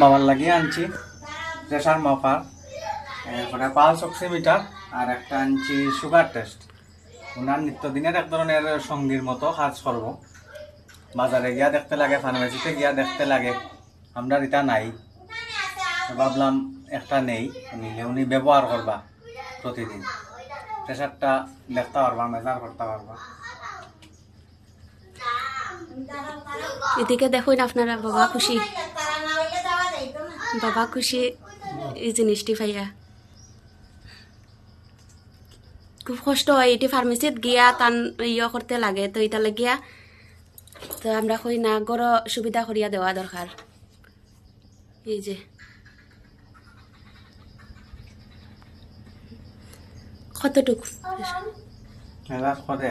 বাবার লাগিয়ে আনছি প্রেশার মাপার, এরপরে পালস অক্সিমিটার, আর একটা আনছি সুগার টেস্ট। ওনার নিত্যদিনের এক ধরনের সঙ্গীর মতো কাজ করব। বাজারে গিয়া দেখতে লাগে, ফার্মেসিতে গিয়া দেখতে লাগে, আমরা এটা নাই। ভাবলাম একটা নেই, নিলে উনি ব্যবহার করবা প্রতিদিন, প্রেশারটা দেখতে পারবা, মেজার করতে পারবা। এদিকে দেখুন আপনারা, বাবা খুশি, বাবা খুশি এই জিনিসটি পাইয়া। খুব কষ্ট হয় এটি ফার্মেসিত গিয়া তান ইয়ে করতে লাগে, তো এটা লাগিয়া তো আমরা কই না গড় সুবিধা করিয়া দেওয়া দরকার। এই যে কতটুকু মেজাজ করে